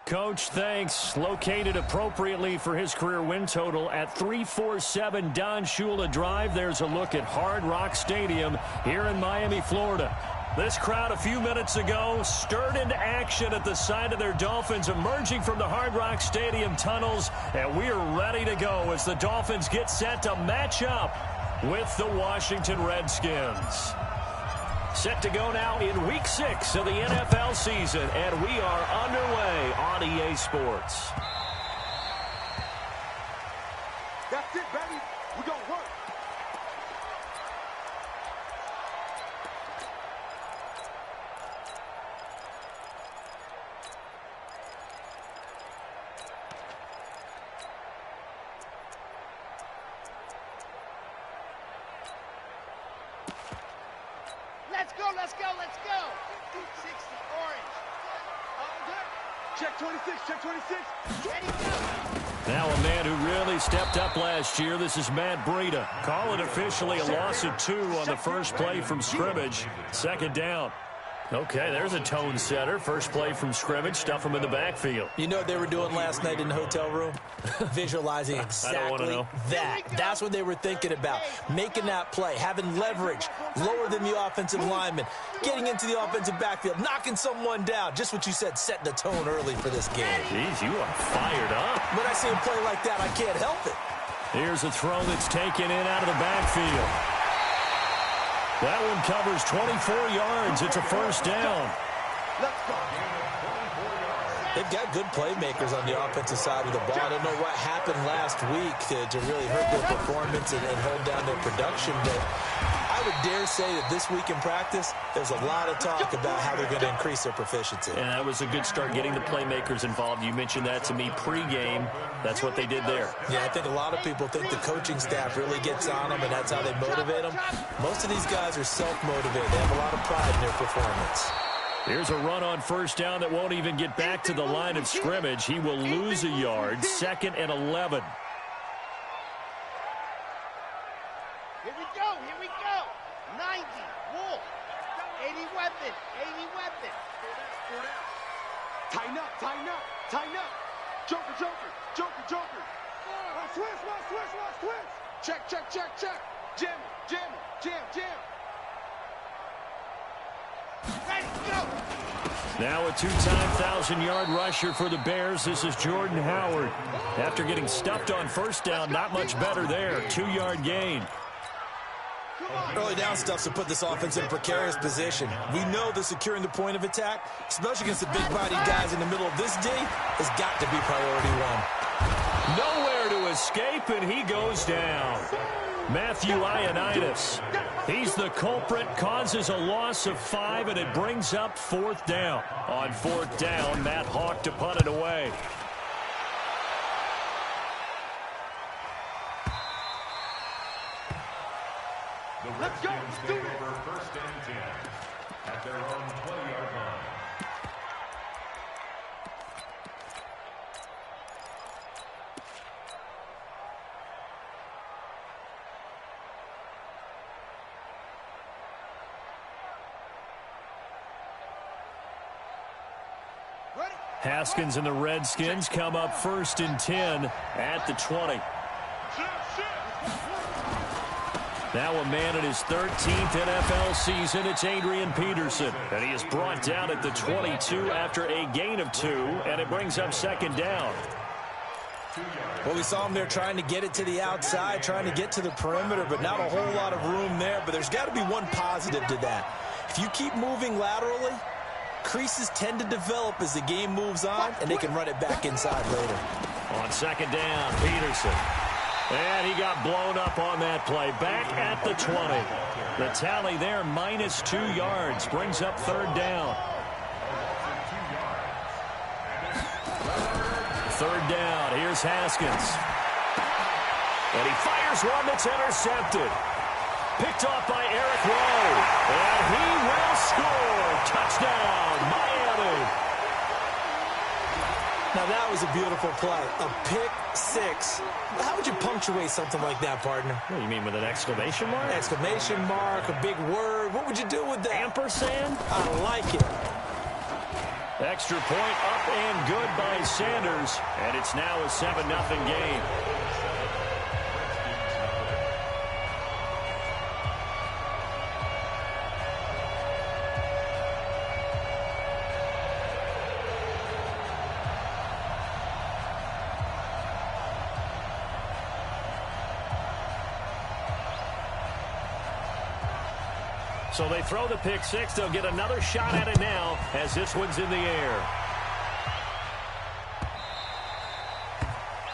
Coach, thanks. Located appropriately for his career win total at 347 Don Shula Drive. There's a look at Hard Rock Stadium here in Miami, Florida. This crowd a few minutes ago stirred into action at the side of their Dolphins emerging from the Hard Rock Stadium tunnels, and we are ready to go as the Dolphins get set to match up with the Washington Redskins. Set to go now in Week 6 of the NFL season, and we are underway on EA Sports. That's it, baby. We're going to work. Let's go. 60, orange. Check 26, check 26. Ready, go. Now a man who really stepped up last year. This is Matt Breida. Call it officially a loss of 2 on the first play from scrimmage. Second down. Okay, there's a tone setter. First play from scrimmage, stuff him in the backfield. You know what they were doing last night in the hotel room? Visualizing exactly that. That's what they were thinking about. Making that play, having leverage, lower than the offensive lineman, getting into the offensive backfield, knocking someone down. Just what you said, setting the tone early for this game. Jeez, you are fired up. When I see a play like that, I can't help it. Here's a throw that's taken in out of the backfield. That one covers 24 yards. It's a first down. They've got good playmakers on the offensive side of the ball. I don't know what happened last week to really hurt their performance and hold down their production, but I would dare say that this week in practice, there's a lot of talk about how they're going to increase their proficiency. And that was a good start, getting the playmakers involved. You mentioned that to me pregame. That's what they did there. Yeah, I think a lot of people think the coaching staff really gets on them, and that's how they motivate them. Most of these guys are self-motivated. They have a lot of pride in their performance. Here's a run on first down that won't even get back to the line of scrimmage. He will lose a yard. 2nd and 11. Here we go. 90, Wolf. 80 weapon. Tighten up. Joker. Switch. Check. Jam. Ready, go. Now a 2-time 1,000-yard rusher for the Bears. This is Jordan Howard. After getting stuffed on first down, not much better there. 2-yard gain. Early down stuffs to put this offense in a precarious position. We know that securing the point of attack, especially against the big-bodied guys in the middle of this D, has got to be priority one. Nowhere to escape, and he goes down. Matthew Ioannidis. He's the culprit, causes a loss of 5, and it brings up 4th down. On 4th down, Matt Hawk to punt it away. Let's go. Do it. First and 10 at their own 20-yard line. Haskins and the Redskins come up 1st and 10 at the 20. Now a man in his 13th NFL season, it's Adrian Peterson. And he is brought down at the 22 after a gain of 2, and it brings up 2nd down. Well, we saw him there trying to get it to the outside, trying to get to the perimeter, but not a whole lot of room there. But there's got to be one positive to that. If you keep moving laterally, creases tend to develop as the game moves on, and they can run it back inside later. On 2nd down, Peterson. And he got blown up on that play. Back at the 20. The tally there, -2 yards. Brings up 3rd down. 3rd down. Here's Haskins. And he fires one that's intercepted. Picked off by Eric Rowe. And he will score. Touchdown, Miami. Now, that was a beautiful play. A pick six. How would you punctuate something like that, partner? What do you mean, with an exclamation mark? Exclamation mark, a big word. What would you do with that? Ampersand? I like it. Extra point up and good by Sanders. And it's now a 7-0 game. So they throw the pick six. They'll get another shot at it now as this one's in the air.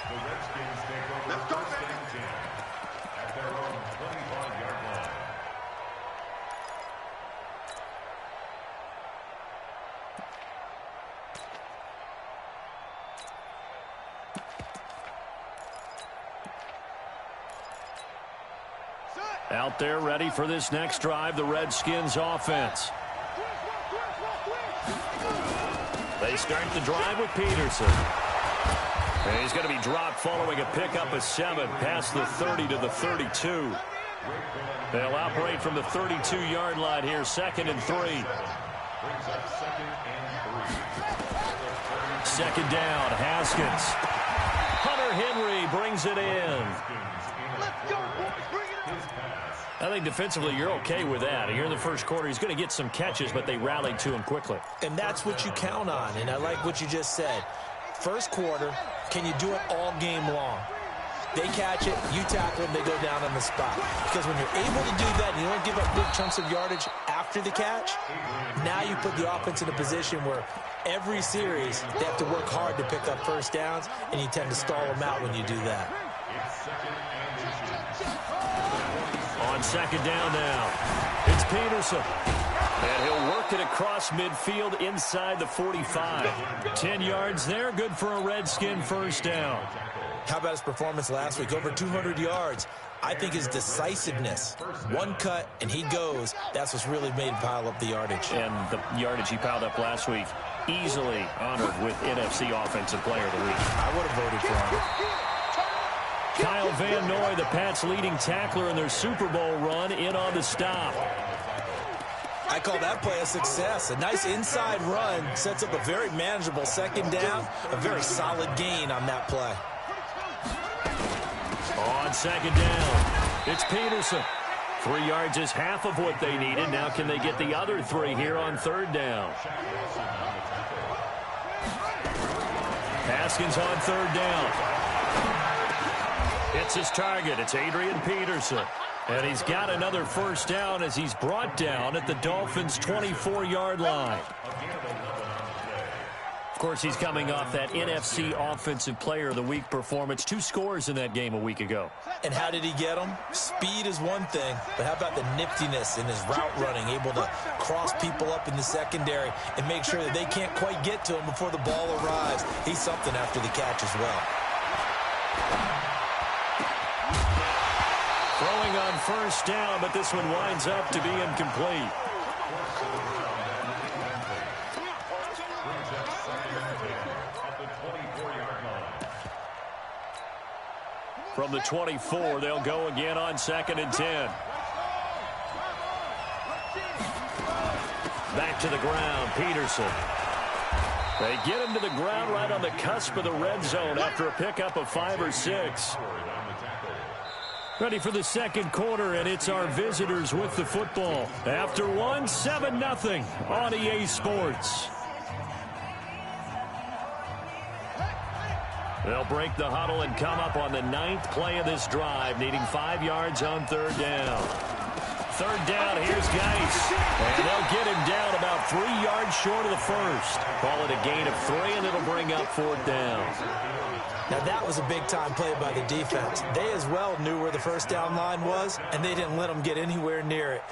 The Redskins take over first and 10 at their own 25-yard line. Out there ready for this next drive, the Redskins offense. They start the drive with Peterson. And he's going to be dropped following a pickup of 7 past the 30 to the 32. They'll operate from the 32-yard line here, 2nd and 3. Brings up 2nd and 3. Second down, Haskins. Hunter Henry brings it in. Let's go, boys. Bring it up. His pass. I think defensively you're okay with that. Here in the first quarter, he's going to get some catches, but they rallied to him quickly. And that's what you count on, and I like what you just said. First quarter, can you do it all game long? They catch it, you tackle them, they go down on the spot. Because when you're able to do that and you don't give up big chunks of yardage after the catch, now you put the offense in a position where every series they have to work hard to pick up first downs, and you tend to stall them out when you do that. It's 2nd and 2. On second down now, it's Peterson. And he'll work it across midfield inside the 45. 10 yards there, good for a Redskin first down. How about his performance last week? Over 200 yards. I think his decisiveness, one cut and he goes, that's what's really made him pile up the yardage. And the yardage he piled up last week, easily honored with NFC Offensive Player of the Week. I would have voted for him. Kyle Van Noy, the Pats' leading tackler in their Super Bowl run, in on the stop. I call that play a success. A nice inside run sets up a very manageable second down, a very solid gain on that play. On second down, it's Peterson. 3 yards is half of what they needed. Now can they get the other 3 here on third down? Haskins on third down. It's his target. It's Adrian Peterson. And he's got another first down as he's brought down at the Dolphins' 24-yard line. Of course, he's coming off that NFC Offensive Player of the Week performance. 2 scores in that game a week ago. And how did he get them? Speed is one thing, but how about the niftiness in his route running, able to cross people up in the secondary and make sure that they can't quite get to him before the ball arrives. He's something after the catch as well. Throwing on first down, but this one winds up to be incomplete. From the 24, they'll go again on 2nd and 10. Back to the ground, Peterson. They get him to the ground right on the cusp of the red zone after a pickup of 5 or 6. Ready for the second quarter, and it's our visitors with the football. After one, 7-0 on EA Sports. They'll break the huddle and come up on the 9th play of this drive, needing 5 yards on third down. Third down, here's Geis. And they'll get him down about 3 yards short of the first. Call it a gain of 3, and it'll bring up fourth down. Now, that was a big-time play by the defense. They as well knew where the first down line was, and they didn't let them get anywhere near it.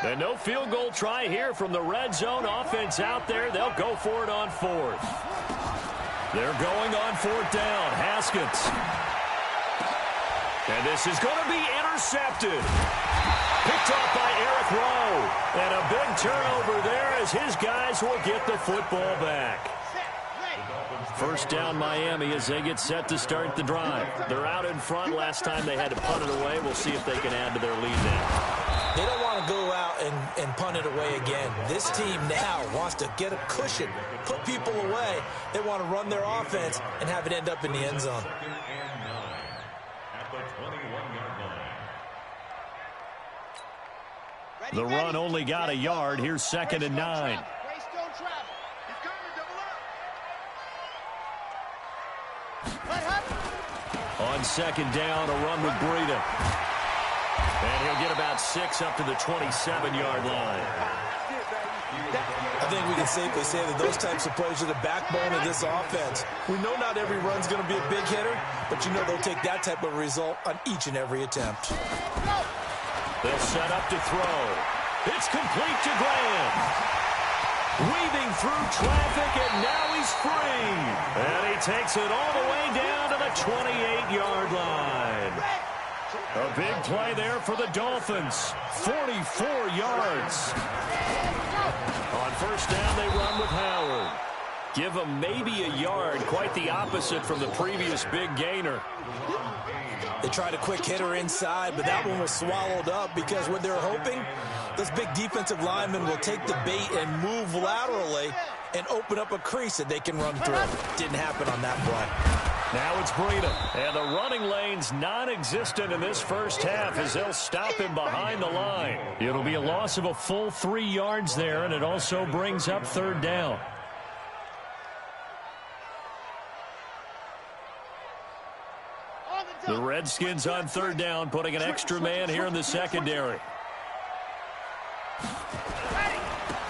And no field goal try here from the red zone offense out there. They'll go for it on 4th. They're going on fourth down. Haskins. And this is going to be intercepted. Picked off by Eric Rowe. And a big turnover there as his guys will get the football back. First down Miami as they get set to start the drive. They're out in front. Last time they had to punt it away. We'll see if they can add to their lead now. They don't want to go out and punt it away again. This team now wants to get a cushion, put people away. They want to run their offense and have it end up in the end zone. The run only got a yard. Here's 2nd and 9. On 2nd down, a run with Breida. And he'll get about 6 up to the 27-yard line. I think we can safely say that those types of plays are the backbone of this offense. We know not every run's going to be a big hitter, but you know they'll take that type of result on each and every attempt. They'll set up to throw. It's complete to Graham. Weaving through traffic, and now he's free. And he takes it all the way down to the 28-yard line. A big play there for the Dolphins. 44 yards. On first down, they run with Howard. Give him maybe a yard. Quite the opposite from the previous big gainer. They tried a quick hitter inside, but that one was swallowed up because what they're hoping, those big defensive linemen will take the bait and move laterally and open up a crease that they can run through. Didn't happen on that play. Now it's Breida, and the running lane's non-existent in this first half as they'll stop him behind the line. It'll be a loss of a full 3 yards there, and it also brings up 3rd down. The Redskins on 3rd down, putting an extra man here in the secondary.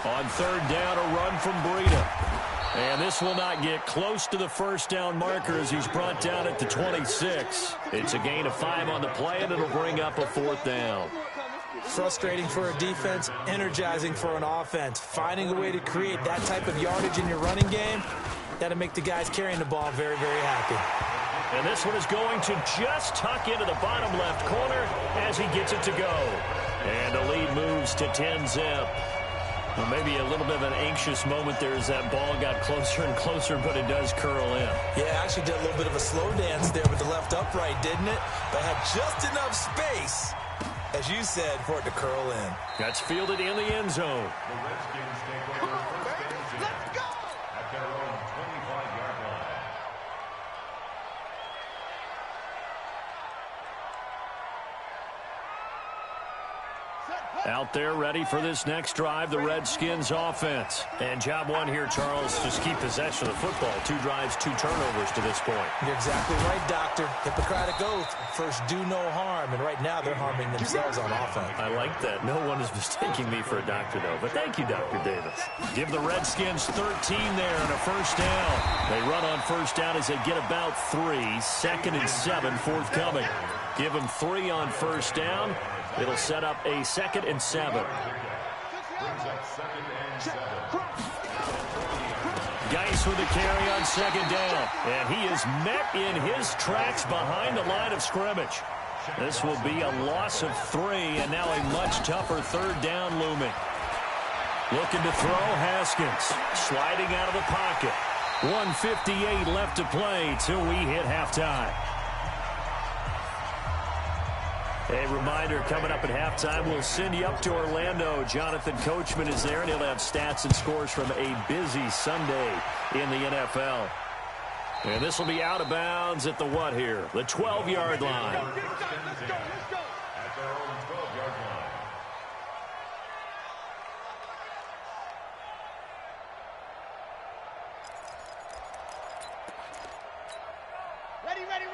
On 3rd down, a run from Breida. And this will not get close to the first down marker as he's brought down at the 26. It's a gain of 5 on the play, and it'll bring up a 4th down. Frustrating for a defense, energizing for an offense. Finding a way to create that type of yardage in your running game, that'll make the guys carrying the ball very, very happy. And this one is going to just tuck into the bottom left corner as he gets it to go. And the lead moves to 10-zip. Well, maybe a little bit of an anxious moment there as that ball got closer and closer, but it does curl in. Yeah, actually did a little bit of a slow dance there with the left upright, didn't it? But had just enough space, as you said, for it to curl in. That's fielded in the end zone. The Redskins take over first and 10 at their own 25-yard line. Out there ready for this next drive, the Redskins offense. And job one here, Charles, just keep possession of the football. 2 drives, 2 turnovers to this point. You're exactly right, Doctor. Hippocratic oath. First, do no harm. And right now, they're harming themselves on offense. I like that. No one is mistaking me for a doctor, though. But thank you, Dr. Davis. Give the Redskins 13 there and a first down. They run on first down as they get about 3. 2nd and 7 forthcoming. Give them 3 on first down. It'll set up a 2nd and 7. Geis with the carry on 2nd down. And he is met in his tracks behind the line of scrimmage. This will be a loss of 3, and now a much tougher 3rd down looming. Looking to throw, Haskins. Sliding out of the pocket. 1:58 left to play till we hit halftime. A reminder, coming up at halftime, we'll send you up to Orlando. Jonathan Coachman is there, and he'll have stats and scores from a busy Sunday in the NFL. And this will be out of bounds at the what here? The 12-yard line. At their own 12-yard line.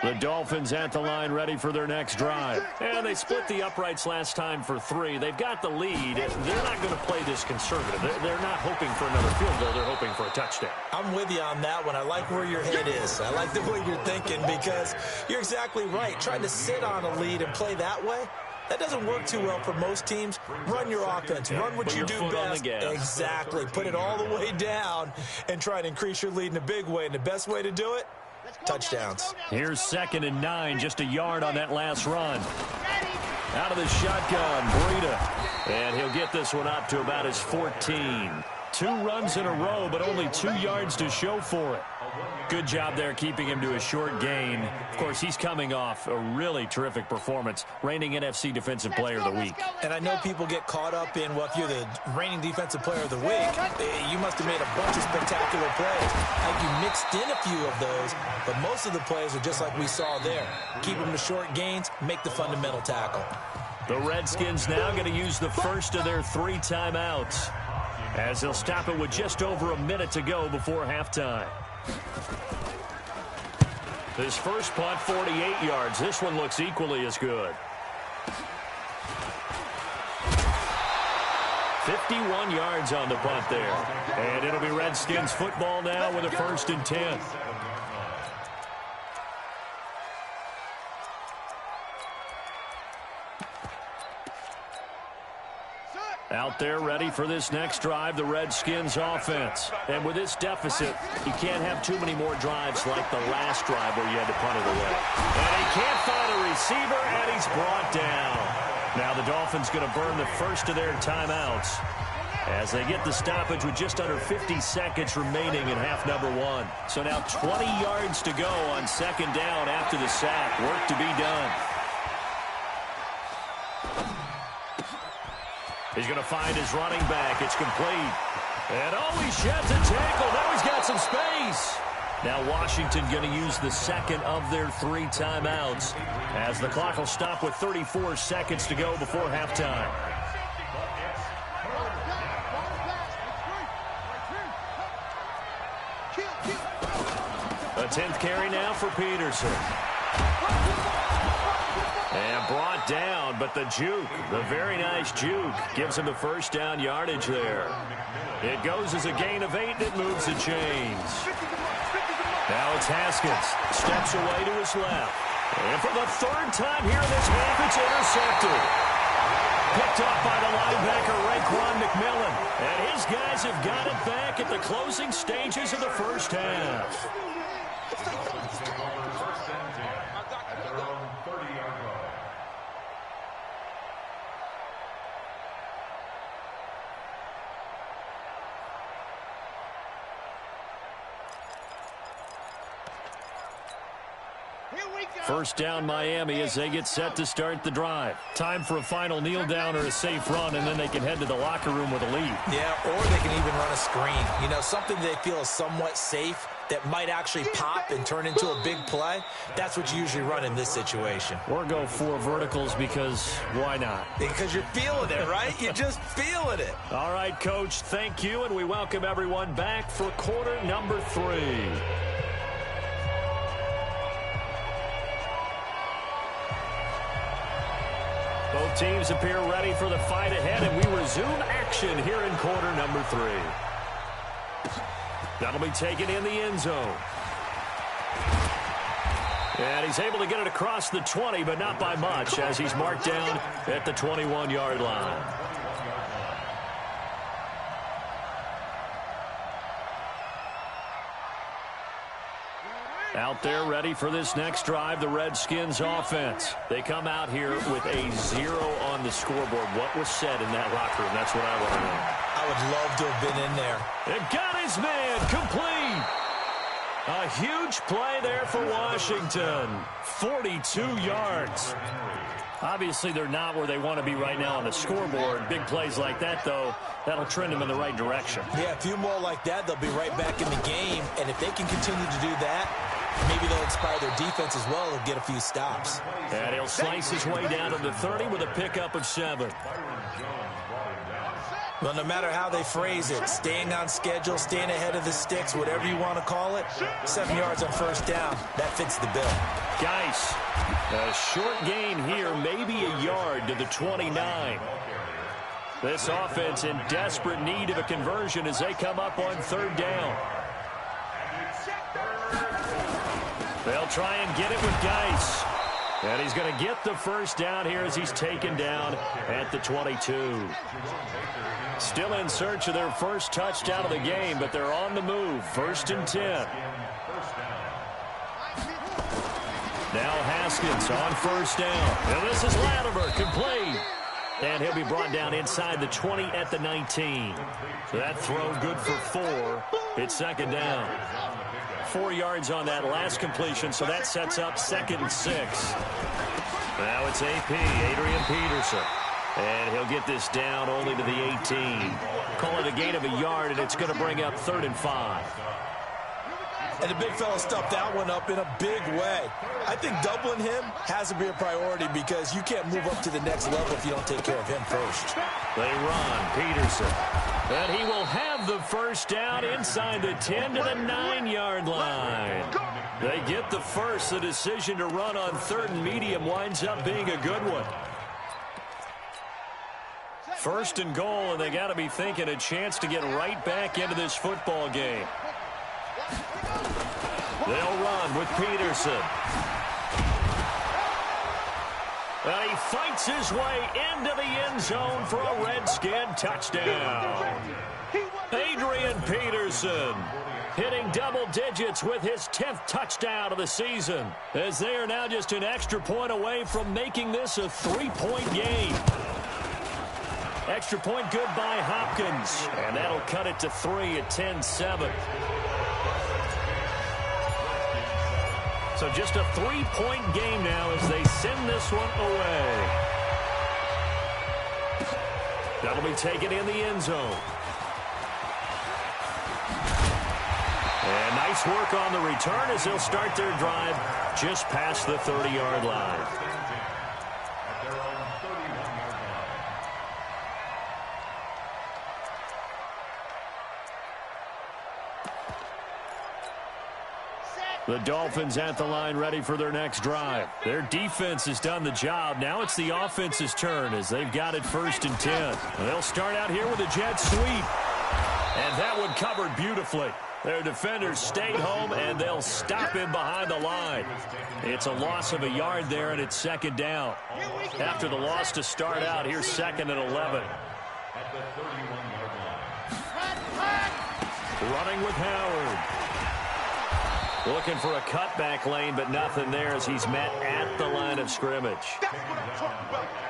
The Dolphins at the line ready for their next drive. And they split the uprights last time for 3. They've got the lead. They're not going to play this conservative. They're not hoping for another field goal. They're hoping for a touchdown. I'm with you on that one. I like where your head is. I like the way you're thinking because you're exactly right. Trying to sit on a lead and play that way, That doesn't work too well for most teams. Run your offense. Run what you do best. Exactly. Put it all the way down and try and increase your lead in a big way. And the best way to do it, touchdowns. Here's 2nd and 9, just a yard on that last run. Out of the shotgun, Breida. And he'll get this one up to about his 14. 2 runs in a row, but only 2 yards to show for it. Good job there keeping him to a short gain. Of course, he's coming off a really terrific performance, reigning NFC Defensive Player of the Week. And I know people get caught up in, well, if you're the reigning Defensive Player of the Week, you must have made a bunch of spectacular plays. Like you mixed in a few of those, but most of the plays are just like we saw there. Keep them to short gains, make the fundamental tackle. The Redskins now going to use the first of their 3 timeouts, as they'll stop it with just over a minute to go before halftime. This first punt, 48 yards. This one looks equally as good. 51 yards on the punt there. And it'll be Redskins football now with a 1st and 10. Out there ready for this next drive, the Redskins offense. And with this deficit, you can't have too many more drives like the last drive where you had to punt it away. And he can't find a receiver, and he's brought down. Now the Dolphins going to burn the first of their timeouts as they get the stoppage with just under 50 seconds remaining in half number 1. So now 20 yards to go on 2nd down after the sack. Work to be done. He's going to find his running back. It's complete. And he sheds a tackle. Now he's got some space. Now Washington going to use the 2nd of their 3 timeouts as the clock will stop with 34 seconds to go before halftime. A 10th carry now for Peterson. And brought down, but the juke, the very nice juke, gives him the 1st down yardage there. It goes as a gain of 8, and it moves the chains. Now it's Haskins. Steps away to his left. And for the 3rd time here in this half, it's intercepted. Picked up by the linebacker, Raekwon McMillan. And his guys have got it back at the closing stages of the 1st half. First down Miami as they get set to start the drive. Time for a final kneel down or a safe run, and then they can head to the locker room with a lead. Yeah, or they can even run a screen. You know, something they feel is somewhat safe that might actually pop and turn into a big play. That's what you usually run in this situation. Or go 4 verticals because why not? Because you're feeling it, right? You're just feeling it. All right, Coach, thank you, and we welcome everyone back for quarter number 3. Both teams appear ready for the fight ahead, and we resume action here in quarter number 3. That'll be taken in the end zone. And he's able to get it across the 20, but not by much, as he's marked down at the 21-yard line. Out there ready for this next drive, the Redskins offense. They come out here with a 0 on the scoreboard. What was said in that locker room? That's what I want to know. I would love to have been in there. And got his man complete. A huge play there for Washington. 42 yards. Obviously, they're not where they want to be right now on the scoreboard. Big plays like that, though, that'll trend them in the right direction. Yeah, a few more like that, they'll be right back in the game. And if they can continue to do that, maybe they'll inspire their defense as well and get a few stops. And he'll slice his way down to the 30 with a pickup of 7. Well, no matter how they phrase it, staying on schedule, staying ahead of the sticks, whatever you want to call it, 7 yards on 1st down, that fits the bill. Geis, a short gain here, maybe a yard to the 29. This offense in desperate need of a conversion as they come up on 3rd down. They'll try and get it with Geis. And he's going to get the first down here as he's taken down at the 22. Still in search of their first touchdown of the game, but they're on the move. 1st and 10. Now Haskins on 1st down. And this is Latimer, complete. And he'll be brought down inside the 20 at the 19. So that throw good for 4. It's 2nd down. 4 yards on that last completion, so that sets up 2nd and 6. Now it's AP, Adrian Peterson. And he'll get this down only to the 18. Call it a gain of a yard, and it's going to bring up 3rd and 5. And the big fella stuffed that one up in a big way. I think doubling him has to be a priority because you can't move up to the next level if you don't take care of him first. They run, Peterson. And he will have the first down inside the 10 to the 9-yard line. They get the first. The decision to run on 3rd and medium winds up being a good one. 1st and goal, and they got to be thinking a chance to get right back into this football game. They'll run with Peterson. And he fights his way into the end zone for a Redskin touchdown. Adrian Peterson hitting double digits with his 10th touchdown of the season, as they are now just an extra point away from making this a 3-point game. Extra point good by Hopkins, and that'll cut it to 3 at 10-7. So just a 3-point game now as they send this one away. That'll be taken in the end zone. And nice work on the return as they'll start their drive just past the 30-yard line. The Dolphins at the line ready for their next drive. Their defense has done the job. Now it's the offense's turn as they've got it 1st and 10. They'll start out here with a jet sweep. And that one covered beautifully. Their defenders stayed home, and they'll stop him behind the line. It's a loss of a yard there, and it's 2nd down. After the loss to start out, here's 2nd and 11. Running with Howard. Looking for a cutback lane, but nothing there as he's met at the line of scrimmage.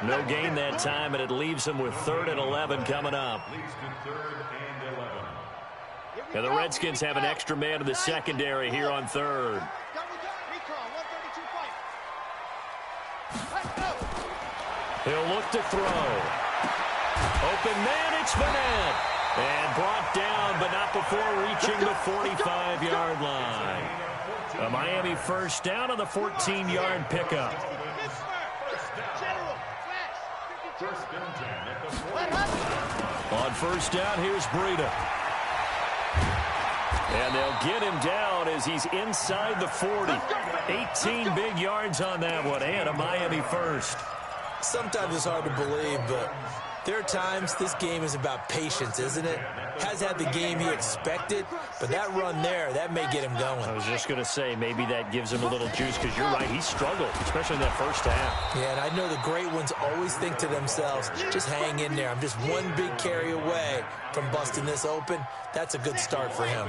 No gain that time, and it leaves him with 3rd and 11 coming up. And the Redskins have an extra man in the secondary here on 3rd. He'll look to throw. Open man, it's Vanette. And brought down, but not before reaching the 45-yard line. A Miami first down on the 14-yard pickup. On 1st down, here's Breida. And they'll get him down as he's inside the 40. 18 big yards on that one, and a Miami first. Sometimes it's hard to believe, but there are times this game is about patience, isn't it? Has had the game he expected, but that run there, that may get him going. I was just going to say, maybe that gives him a little juice, because you're right, he struggled, especially in that first half. Yeah, and I know the great ones always think to themselves, just hang in there. I'm just one big carry away from busting this open. That's a good start for him.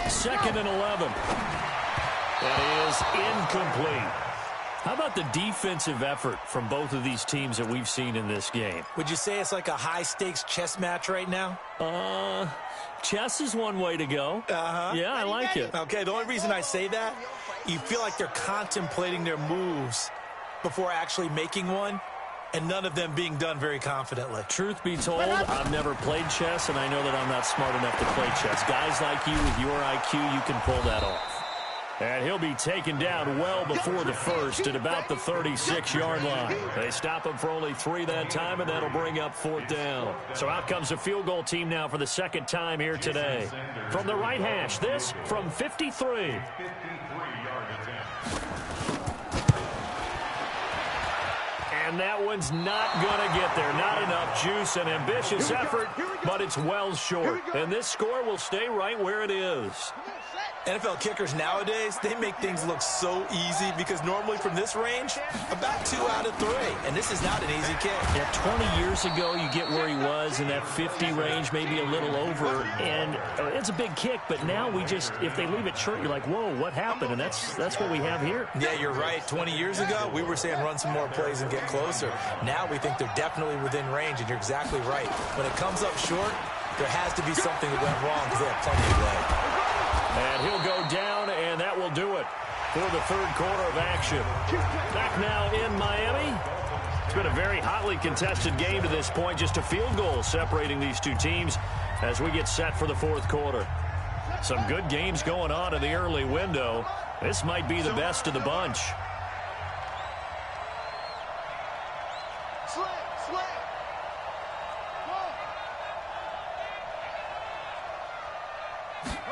2nd and 11. That is incomplete. How about the defensive effort from both of these teams that we've seen in this game? Would you say it's like a high-stakes chess match right now? Chess is one way to go. Yeah, I like it. Okay, the only reason I say that, you feel like they're contemplating their moves before actually making one, and none of them being done very confidently. Truth be told, I've never played chess, and I know that I'm not smart enough to play chess. Guys like you with your IQ, you can pull that off. And he'll be taken down well before the first at about the 36-yard line. They stop him for only 3 that time, and that'll bring up 4th down. So out comes a field goal team now for the 2nd time here today. From the right hash, this from 53. And that one's not going to get there. Not enough juice. An ambitious effort, but it's well short. And this score will stay right where it is. NFL kickers nowadays, they make things look so easy because normally from this range, about 2 out of 3. And this is not an easy kick. Yeah, 20 years ago, you get where he was in that 50 range, maybe a little over. And it's a big kick, but now we just, if they leave it short, you're like, whoa, what happened? And that's what we have here. Yeah, you're right. 20 years ago, we were saying run some more plays and get closer. Now we think they're definitely within range, and you're exactly right. When it comes up short, there has to be something that went wrong because they have plenty of leg. And he'll go down, and that will do it for the third quarter of action. Back now in Miami. It's been a very hotly contested game to this point. Just a field goal separating these two teams as we get set for the fourth quarter. Some good games going on in the early window. This might be the best of the bunch.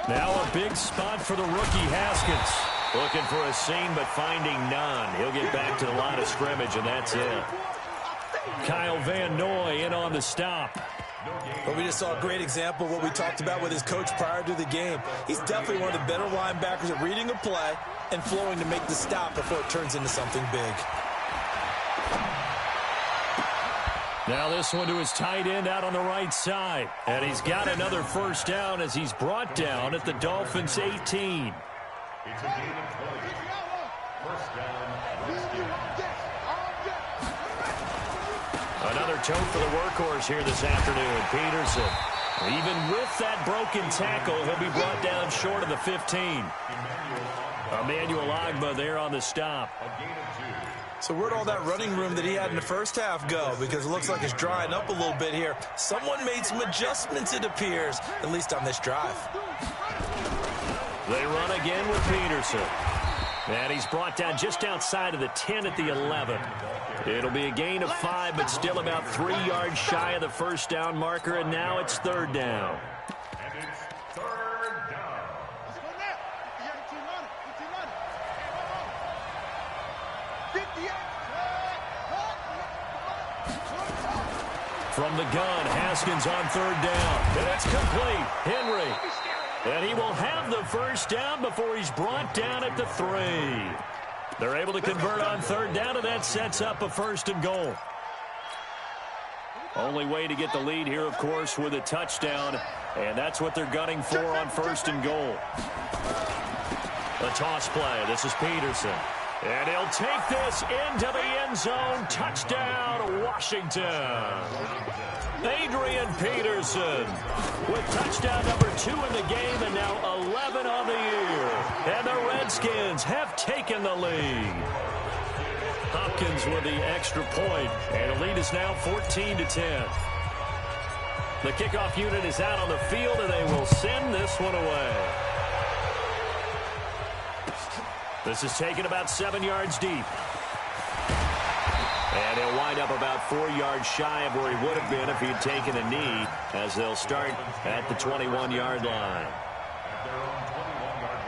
Now a big spot for the rookie Haskins. Looking for a seam, but finding none. He'll get back to the line of scrimmage, and that's it. Kyle Van Noy in on the stop. Well, we just saw a great example of what we talked about with his coach prior to the game. He's definitely one of the better linebackers at reading a play and flowing to make the stop before it turns into something big. Now this one to his tight end out on the right side. And he's got another first down as he's brought down at the Dolphins' 18. It's a gain of 20. First down, Redskins. Another tote for the workhorse here this afternoon, Peterson. Even with that broken tackle, he'll be brought down short of the 15. Emmanuel Ogbah there on the stop. So where'd all that running room that he had in the first half go? Because it looks like it's drying up a little bit here. Someone made some adjustments, it appears, at least on this drive. They run again with Peterson. And he's brought down just outside of the 10 at the 11. It'll be a gain of 5, but still about 3 yards shy of the first down marker, and now it's third down. And it's third down. From the gun, Haskins on third down. And it's complete. Henry. And he will have the first down before he's brought down at the 3. They're able to convert on third down, and that sets up a first and goal. Only way to get the lead here, of course, with a touchdown. And that's what they're gunning for on first and goal. A toss play. This is Peterson. And he'll take this into the end zone. Touchdown, Washington. Adrian Peterson with touchdown number 2 in the game and now 11 on the year. And the Redskins have taken the lead. Hopkins with the extra point, and the lead is now 14-10. The kickoff unit is out on the field, and they will send this one away. This is taken about 7 yards deep. And he'll wind up about 4 yards shy of where he would have been if he'd taken a knee, as they'll start at the 21-yard line. At their own 21-yard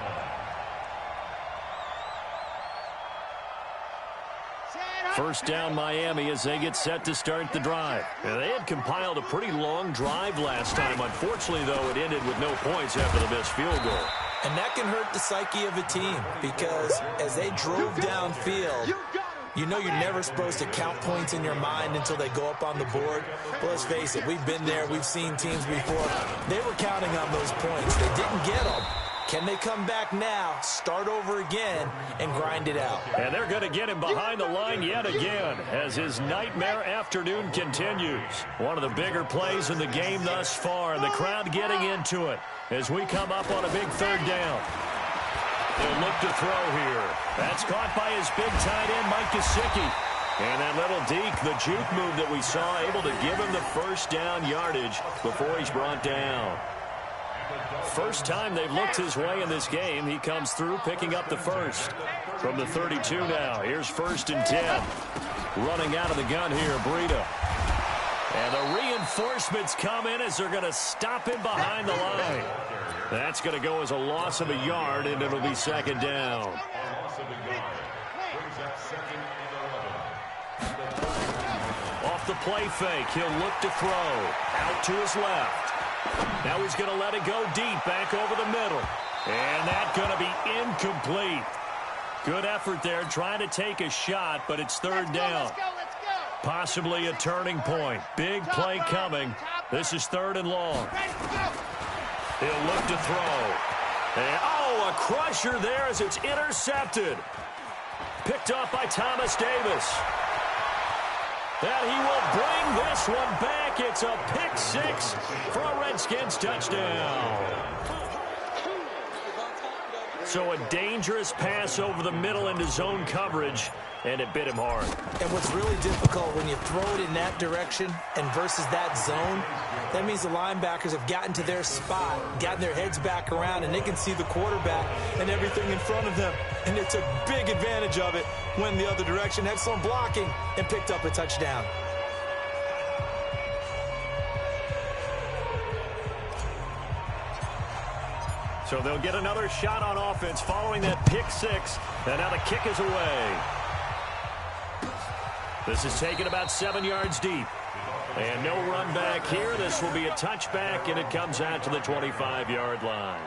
line. First down Miami as they get set to start the drive. And they had compiled a pretty long drive last time. Unfortunately, though, it ended with no points after the missed field goal. And that can hurt the psyche of a team because as they drove downfield, you know you're never supposed to count points in your mind until they go up on the board. But let's face it, we've been there. We've seen teams before. They were counting on those points. They didn't get them. Can they come back now, start over again, and grind it out? And they're going to get him behind the line yet again as his nightmare afternoon continues. One of the bigger plays in the game thus far, and the crowd getting into it as we come up on a big third down. They'll look to throw here. That's caught by his big tight end, Mike Gesicki. And that little deke, the juke move that we saw, able to give him the first down yardage before he's brought down. First time they've looked his way in this game. He comes through picking up the first. From the 32 now, here's 1st and 10. Running out of the gun here, Breida. And the reinforcements come in as they're going to stop him behind the line. That's going to go as a loss of a yard, and it'll be second down. A loss of a yard. Brings up 2nd and 11. Off the play fake, he'll look to throw. Out to his left. Now he's going to let it go deep, back over the middle. And that's going to be incomplete. Good effort there, trying to take a shot, but it's third down. Let's go. Possibly a turning point. Big play coming. This is third and long. He'll look to throw. And, a crusher there as it's intercepted. Picked up by Thomas Davis. And he will bring this one back. It's a pick six for a Redskins touchdown. So a dangerous pass over the middle into zone coverage, and it bit him hard. And what's really difficult when you throw it in that direction and versus that zone, that means the linebackers have gotten to their spot, gotten their heads back around, and they can see the quarterback and everything in front of them. And they took big advantage of it when the other direction, had some blocking, and picked up a touchdown. So they'll get another shot on offense following that pick six. And now the kick is away. This is taken about 7 yards deep. And no run back here. This will be a touchback, and it comes out to the 25-yard line.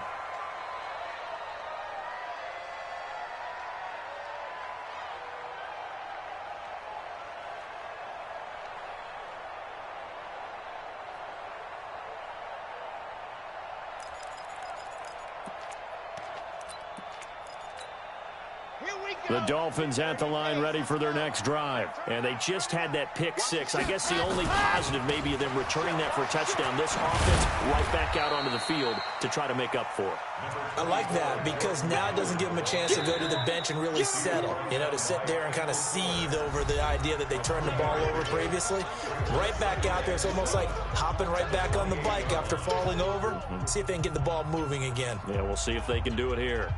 The Dolphins at the line ready for their next drive. And they just had that pick six. I guess the only positive maybe of them returning that for a touchdown. This offense right back out onto the field to try to make up for it. I like that because now it doesn't give them a chance to go to the bench and really settle. To sit there and kind of seethe over the idea that they turned the ball over previously. Right back out there. It's almost like hopping right back on the bike after falling over. See if they can get the ball moving again. Yeah, we'll see if they can do it here.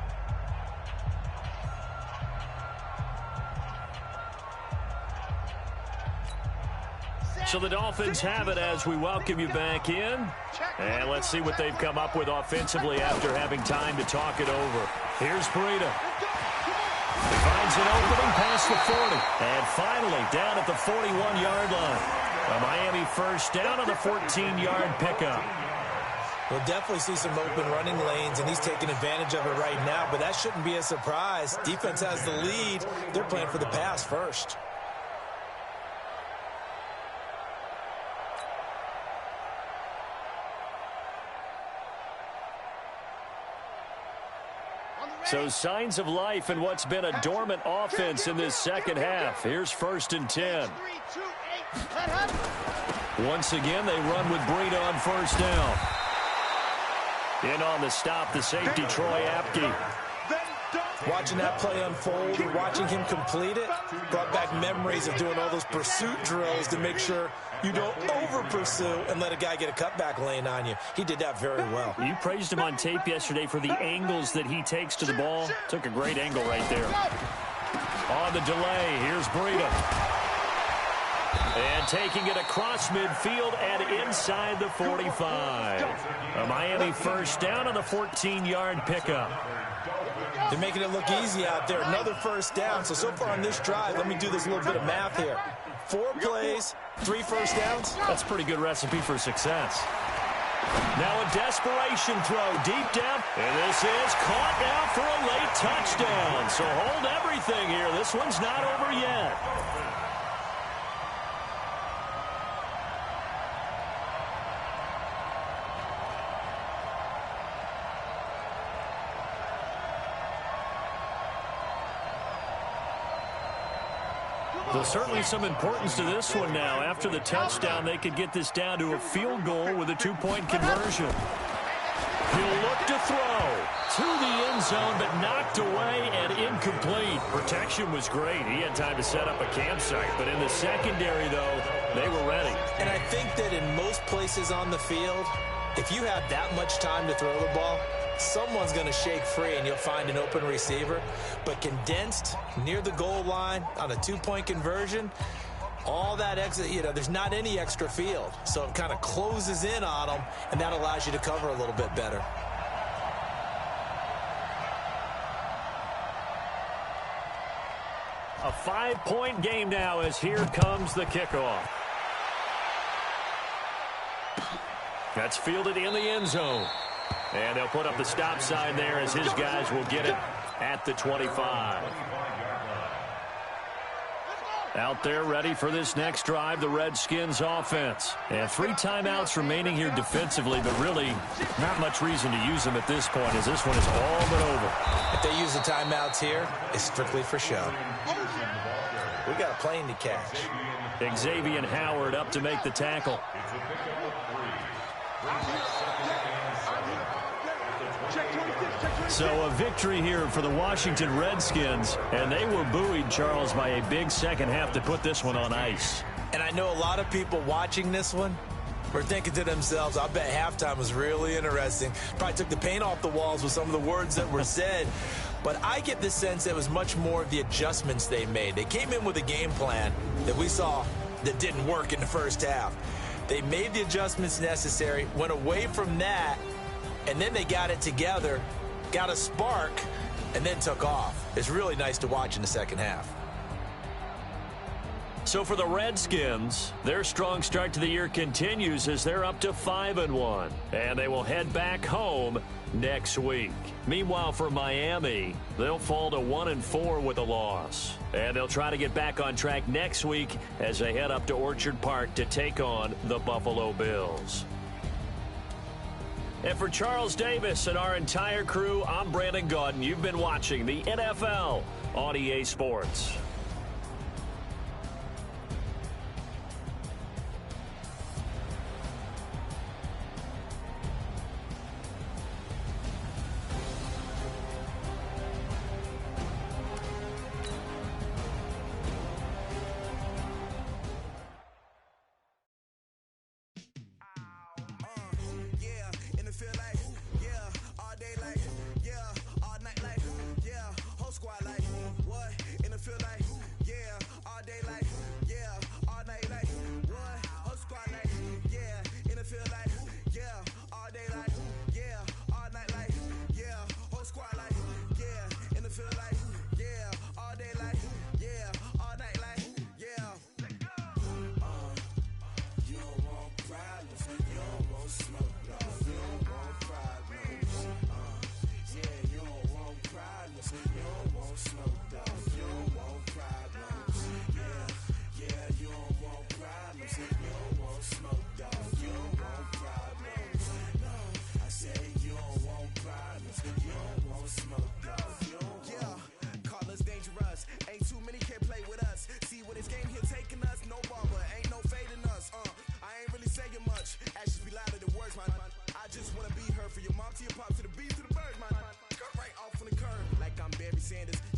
So the Dolphins have it as we welcome you back in. And let's see what they've come up with offensively after having time to talk it over. Here's Breida. He finds an opening past the 40. And finally down at the 41-yard line. A Miami first down on the 14-yard pickup. We'll definitely see some open running lanes, and he's taking advantage of it right now. But that shouldn't be a surprise. Defense has the lead. They're playing for the pass first. So signs of life in what's been a dormant offense in this second half. Here's 1st and 10. Once again, they run with Breida on first down. In on the stop, the safety, Troy Apke. Watching that play unfold and watching him complete it brought back memories of doing all those pursuit drills to make sure you don't over-pursue and let a guy get a cutback lane on you. He did that very well. You praised him on tape yesterday for the angles that he takes to the ball. Took a great angle right there. On the delay, here's Breida. And taking it across midfield and inside the 45. A Miami first down on the 14-yard pickup. They're making it look easy out there. Another first down. So far on this drive, let me do this little bit of math here. 4 plays, 3 first downs. That's a pretty good recipe for success. Now a desperation throw deep down. And this is caught now for a late touchdown. So hold everything here. This one's not over yet. There's certainly some importance to this one now. After the touchdown, they could get this down to a field goal with a 2-point conversion. He'll look to throw to the end zone, but knocked away and incomplete. Protection was great. He had time to set up a campsite. But in the secondary, though, they were ready. And I think that in most places on the field, if you have that much time to throw the ball, someone's going to shake free and you'll find an open receiver. But condensed near the goal line on a 2-point conversion, all that exit, there's not any extra field. So it kind of closes in on them, and that allows you to cover a little bit better. A 5-point game now as here comes the kickoff. That's fielded in the end zone. And they'll put up the stop sign there as his guys will get it at the 25. Out there ready for this next drive, the Redskins offense. And 3 timeouts remaining here defensively, but really not much reason to use them at this point as this one is all but over. If they use the timeouts here, it's strictly for show. We got a plane to catch. Xavier Howard up to make the tackle. So a victory here for the Washington Redskins, and they were buoyed, Charles, by a big second half to put this one on ice. And I know a lot of people watching this one were thinking to themselves, I bet halftime was really interesting. Probably took the paint off the walls with some of the words that were said. But I get the sense it was much more of the adjustments they made. They came in with a game plan that we saw that didn't work in the first half. They made the adjustments necessary, went away from that, and then they got it together, got a spark, and then took off. It's really nice to watch in the second half. So for the Redskins, their strong start to the year continues as they're up to 5-1, and they will head back home next week. Meanwhile, for Miami, they'll fall to 1-4 with a loss, and they'll try to get back on track next week as they head up to Orchard Park to take on the Buffalo Bills. And for Charles Davis and our entire crew, I'm Brandon Gaudin. You've been watching the NFL on EA Sports.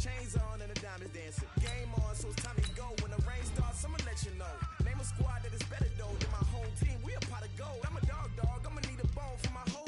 Chains on and the diamonds dancing. Game on, so it's time to go. When the rain starts, I'ma let you know. Name a squad that is better though than my home team. We a pot of gold. I'm a dog. I'ma need a bone for my whole